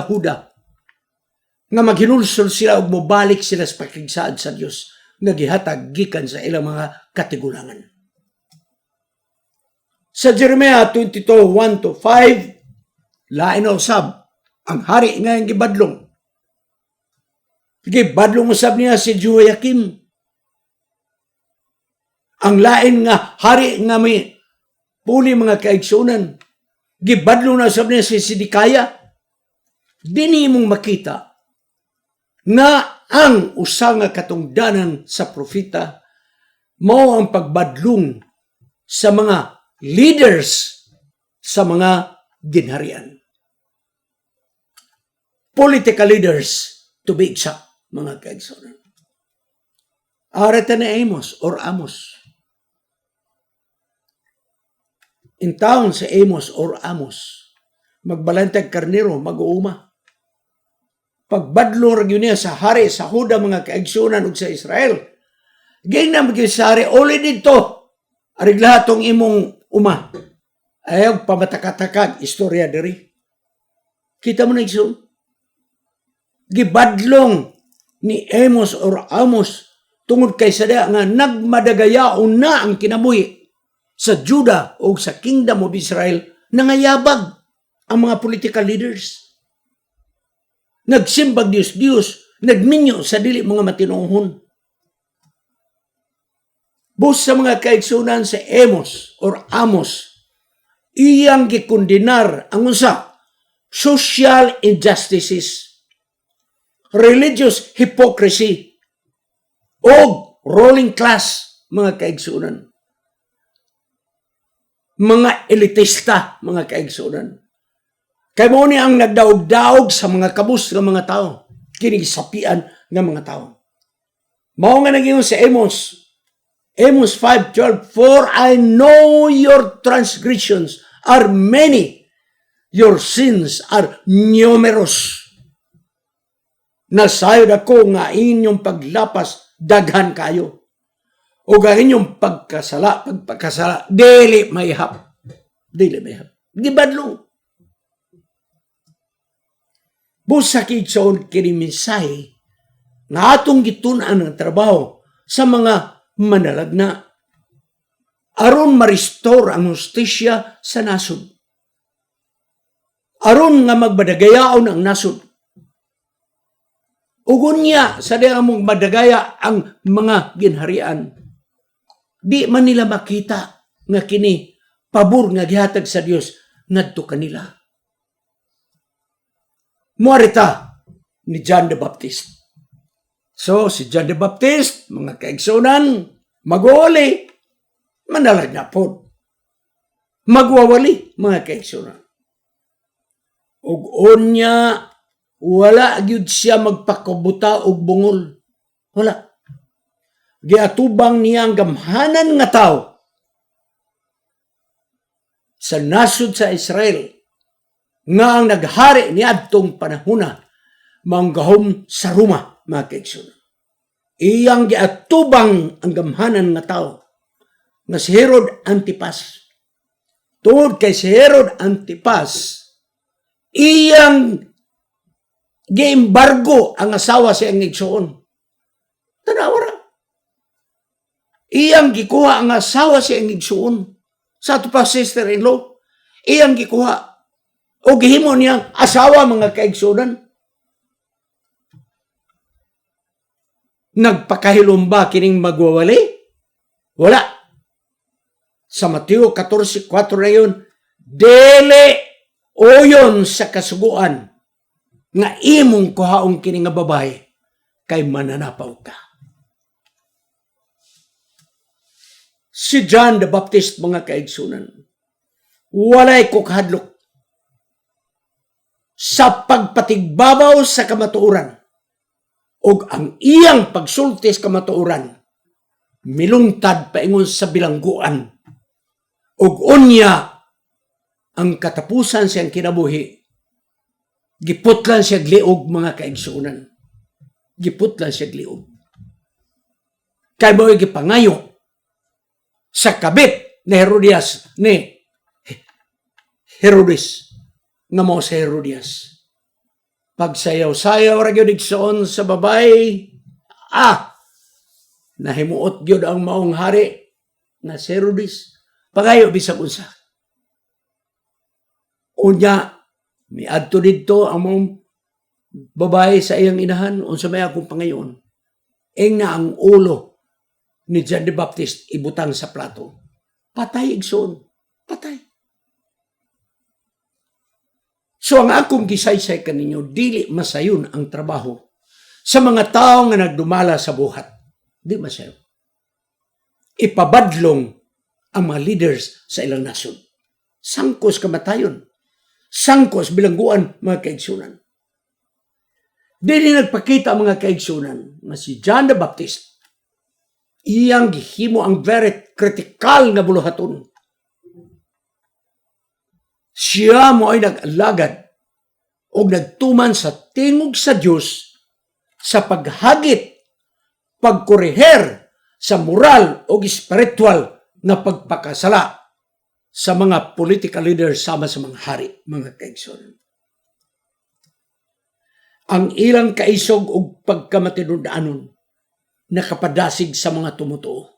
Huda nga maghinulsol sila ug mobalik sila sa pakigsaad sa Dios nga gihatag gikan sa ilang mga katigulangan. Sa Jeremiah 22:1-5, lain na usab ang hari nga yung gibadlong. Gibadlong usab niya si Jehoiakim. Ang lain nga hari nga may puli mga kaigsunan. Gibadlong na usab niya si Sidikaya. Dini mong makita nga ang usa nga katungdanan sa propeta mao ang pagbadlong sa mga leaders sa mga ginharian. Political leaders, to be exact, mga kaigsunan. Arata na Amos or Amos. In town sa Amos or Amos, magbalantag karnero, mag-uuma. Pagbadlo rin niya sa hari, sa Huda, mga kaigsunan ug sa Israel. Gayng na mag-isari, uli dito, arig lahat tong imong uma. Ayaw pamatakat-takad, istorya diri. Kita mo na igsoon. Gibadlong ni Amos or Amos tungod kay sada nga nagmadagayaon na ang kinabuhi sa Juda o sa Kingdom of Israel, nangayabag ang mga political leaders. Nagsimbag Diyos, nagminyo sa dili mga matinuhon. Bus sa mga kaigsunan sa Amos or Amos, iyang gikondenar ang unsa, social injustices, religious hypocrisy, o ruling class, mga kaigsunan. Mga elitista, mga kaigsunan. Kay mo ni ang nagdaog-daog sa mga kabus ng mga tao, kinigisapian ng mga tao. Mao nga naging sa Amos 5:12, for I know your transgressions are many, your sins are numerous. Nasayod ako nga inyong paglapas daghan kayo. O ang inyong pagpakasala, dili mayhap. Dili mayhap. Gibadlong. Busa kitson kinimisay nga atong gitunan ng trabaho sa mga manalagna aron ma-restore ang hustisya sa nasod. Aron nga magbadagayaon ang nasod. Ugon niya sa diang mong madagaya ang mga ginharian. Di man nila makita nga kini pabor nga gihatag sa Dios ngadto kanila. Muarita ni John the Baptist. So, si John the Baptist, mga kaigsunan, mag-uuli, manalag na po. Magwawali, mga kaigsunan. Ug unya, wala gyud siya magpakabuta og bungol. Wala. Giatubang niya ang gamhanan nga tao sa nasod sa Israel nga ang naghari ni adtong panahuna manggahom sa Roma, mga kaigsunan. Iyang giatubang ang gamhanan nga tao nga si Herod Antipas. Tungod kay si Herod Antipas, iyang gi-embargo ang asawa sa iyang igsuon. Tanawa ra. Iyang gikuha ang asawa sa iyang igsuon. Sa ato pa sister-in-law, iyang gikuha. O gihimo niyang asawa, mga kaigsunan. Nagpakahilom ba kining magwawali? Wala. Sa Mateo 14:4 na yun, dili oyon sa kasuguan nga imong kuhaong kining nga babae kay mananapaw ka. Si John the Baptist, mga kaigsunan, walay kukahadlok sa pagpatigbabaw sa kamatuoran ug ang iyang pagsulti sa kamatuoran milungtad paingon sa bilangguan ug unya ang katapusan siyang kinabuhi giputlan siya gliog, mga kaigsunan. Giputlan siya gliog. Kay mo'y gipangayo sa kabit ni Herodes nga mo sa Herodias. Pagsayaw-sayaw ra gyud igsoon sa babay, nahimuot gyud ang maong hari na si Herodes. Pagayo bisag unsa. Unya, miadto didto ang maong babae sa iyang inahan, unsa may akong pangayon. Ing na ang ulo ni John the Baptist ibutang sa plato. Patay igsoon. Patay. So ang akong gisaysay kaninyo, dili masayon ang trabaho sa mga tao nga nagdumala sa buhat. Di masayon. Ipabadlong ang mga leaders sa ilang nasod. Sangkos kamatayon. Sangkos bilangguan mga kaigsunan. Dili nagpakita ang mga kaigsunan na si John the Baptist iyang gihimo ang very critical nga buluhaton. Siya mo ay nag-alagad o nagtuman sa tingog sa Diyos sa paghagit, pagkoreher sa moral o spiritual na pagpakasala sa mga political leaders sama sa mga hari, mga kaigsunan. Ang ilang kaisog o pagkamatinudanon nakapadasig sa mga tumutuo.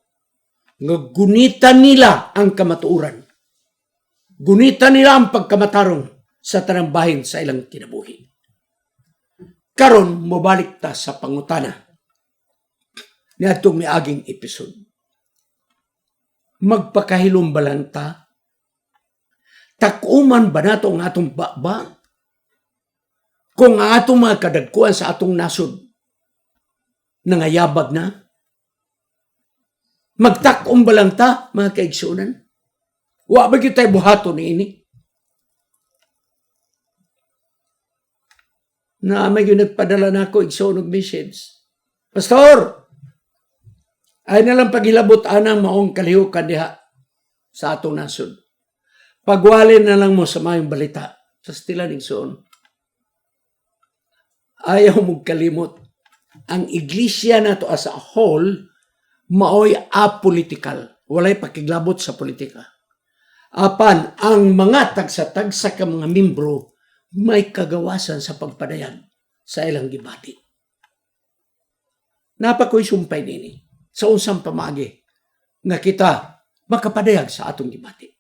Nga gunitan nila ang kamatuuran. Gunitan nila ang pagkamatarong sa tanang bahin sa ilang kinabuhi. Karon mobalik ta sa pangutana ni atong miaging episode. Magpakahilumbalan ta? Takuman ba nato ang atong baba? Kung ang atong mga kadagkuan sa atong nasod nangayabag na? Magtakom ba lang ta, mga kaigsunan? Wa ba kita buhato ni ini? Na may nagpadala na ako igsunog message. Pastor, ay nalang paghilabot anang maong kalihukan diha sa atong nasod. Pagwalin na lang mo sa mayong balita sa stilan igsoon. Ayaw mong kalimot. Ang iglesia na to as a whole, maoy apolitical. Walay pakiglabot sa politika. Apan, ang mga tagsa-tagsa ka mga membro, may kagawasan sa pagpadayag sa ilang gibati. Napakoy sumpay nini sa unsang pamagi nga kita makapadayag sa atong gibati.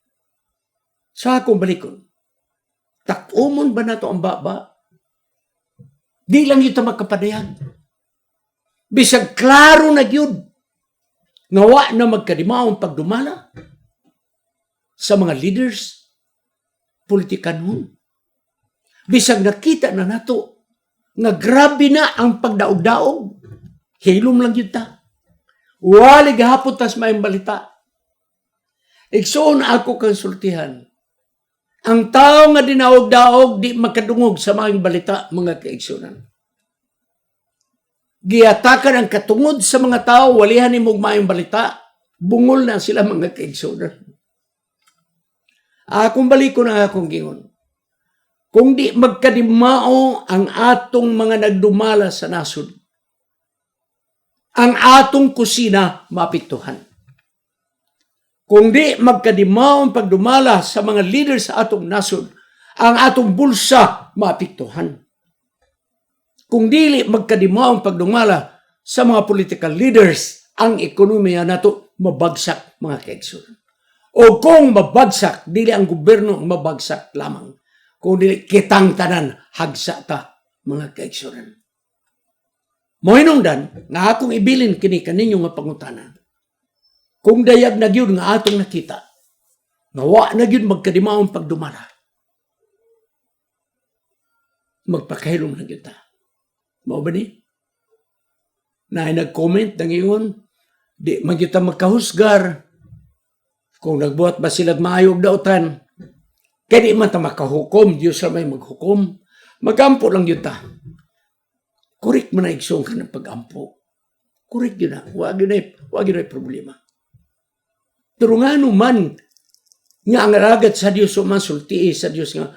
Sa akong balikon, takumon ba na to ang baba? Di lang ito makapadayag. Bisag klaro na gyud nawa na magkadimaong pagdumala sa mga leaders, politikanon. Bisag nakita na nato nga grabe na ang pagdaog-daog, hilom lang yun ta. Wali gahapon tas may balita. Igsoon ako konsultihan. Ang tao nga dinaog-daog di makadungog sa mga balita, mga kaigsunan. Giatakan ang katungod sa mga tao, walihan ni mugmayong balita, bungol na sila mga kaigsunan. Akong baliko na akong gingon. Kung di magkadimao ang atong mga nagdumala sa nasod, ang atong kusina mapiktuhan. Kung di magkadimao ang pagdumala sa mga leaders sa atong nasod, ang atong bulsa mapiktuhan. Kung dili magkadimao ang pagdumala sa mga political leaders, ang ekonomiya nato mabagsak, mga kaigsunan. O kung mabagsak, dili ang gobyerno mabagsak lamang. Kung dili kitang tanan, hagsa ta, mga kaigsunan. Mohinungdan, nga akong ibilin kini kaninyo nga pangutana. Kung dayag na gyud nga atong nakita, nga wa na gyud magkadimao ang pagdumala, magpakahilom na gyud ta. Mao ba ni? Na nag-comment ng iyon, di man kita magkahusgar. Kung nagbuhat ba sila maayog dautan, kaya di man ta makahukom, Diyos na may maghukom. Magampo lang yun ta. Kurik man na iksong ka ng pag-ampo. Kurik yun na. Huwag yun na problema. Pero nga man, nga ang aragat sa Diyos o masulti sa Diyos nga,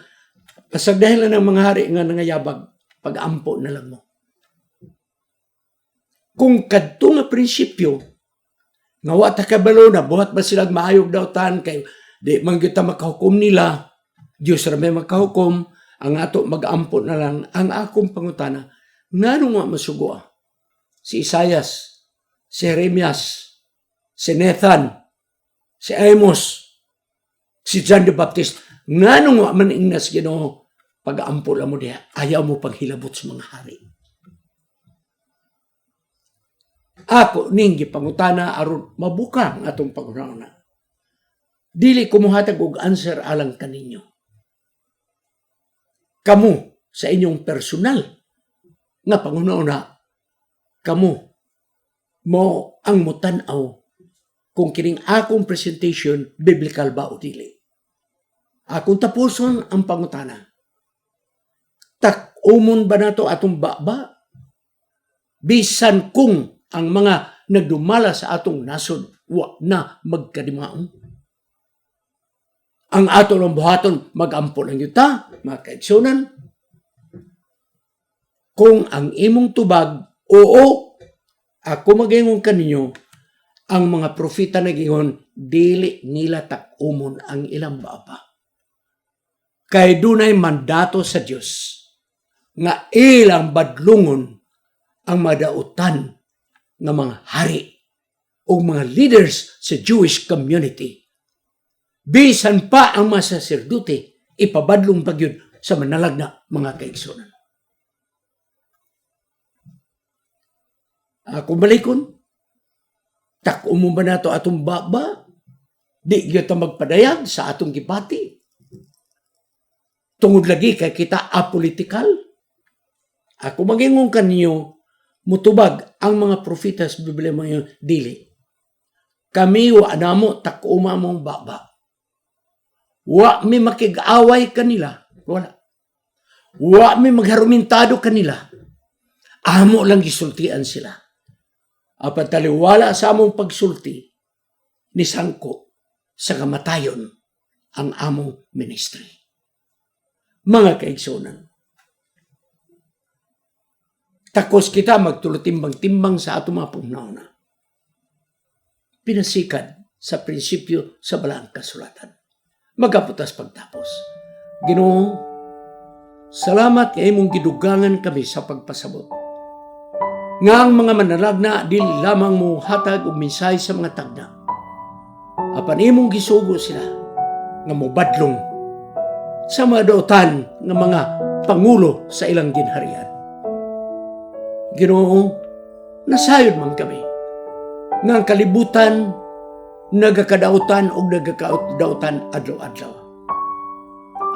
pasag dahil ng mga hari nga nangayabag, pag-ampo na lang mo. Kung kadto nga prinsipyo, nga wata kabalo na, buhat ba silang maayog daw tan, kay di man kita makahukom nila, Diyos na may makahukom, ang ato mag-ampon na lang ang akong pangutana, ngano nga masugo si Isaias, si Jeremias, si Nathan, si Amos, si John the Baptist, ngano nga man ingnas Ginoo pag-ampon mo diha, ayaw mo paghilabot sa mga hari. Ako ning gipangutana aron mabukang atong pag-una. Dili ko mohatag og answer alang kaninyo. Kamu sa inyong personal nga panguna-una, kamu mo ang mutan-aw kung kining akong presentation biblical ba o dili. Akong tapuson ang pangutana. Tak-umon ba nato atong baba? Bisan kung ang mga nagdumala sa atong nasod wa na magkadimaon. Ang ato lang buhaton mag-ampon ang yuta, mga kaigsunan. Kung ang imong tubag, oo, ako mag-ingon kaninyo, ang mga propeta nag-ingon, dili nila tak-umon ang ilang baba. Kay dunay mandato sa Dios nga ilang badlungon ang madautan ng mga hari o mga leaders sa Jewish community. Bisan pa ang mga saserdote, ipabadlong pagyud sa manalagna mga kaigsunan. Kung balikon, tak-umon ba nato atong baba? Di gyud ta magpadayag sa atong gipati. Tungod lagi kay kita apolitical. Ako mag-ingon kanyo, mutubag ang mga propeta sa Biblia mo yung dili. Kami wa namo tak-uma mong baba. Wa mi makig-away kanila. Wala. Wa mi magharumintado kanila. Amo lang gisultian sila. Apan taliwala sa among pagsulti ni sangko sa kamatayon ang among ministry. Mga kaigsunan, takos kita magtulutimbang-timbang sa ato mga pugnauna. Pinasikad sa prinsipyo sa balaang kasulatan. Magaputas pagtapos. Ginoo, salamat kay imong gidugangan kami sa pagpasabot. Nga ang mga manalagna dili lamang mo hatag og mensahe sa mga tagna. Apan imong gisugo sila nga mobadlong sa mga dautan ng mga pangulo sa ilang ginharian. Ginoo, nasayod man kami nga ang kalibutan nagakadautan o nagakadautan adlaw-adlaw.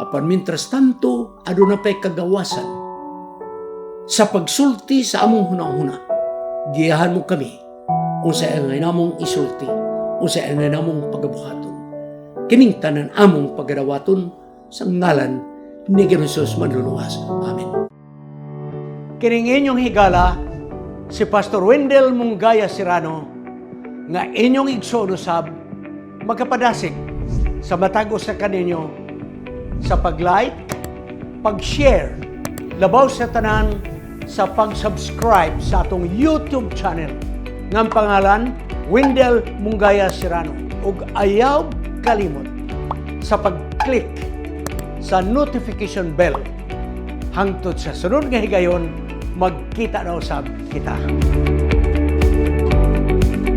Apan mintras tanto, aduna pa'y kagawasan sa pagsulti sa among hunahuna. Giyahan mo kami kung sa ngay namong isulti o sa ngay namong pagabuhaton. Kining tanan among pagadawaton sa ngalan ni Jesus manluluwas. Amen. Kining inyong higala, si Pastor Wendell Mungaya Serrano, nga inyong igsoon usab, magkapadasig sa matag sa kaninyo sa pag-like, pag-share, labaw sa tanan sa pag-subscribe sa atong YouTube channel ng pangalan Wendell Mungaya Serrano ug ayaw kalimot sa pag-click sa notification bell hangtod sa sunod nga higayon magkita na usab kita.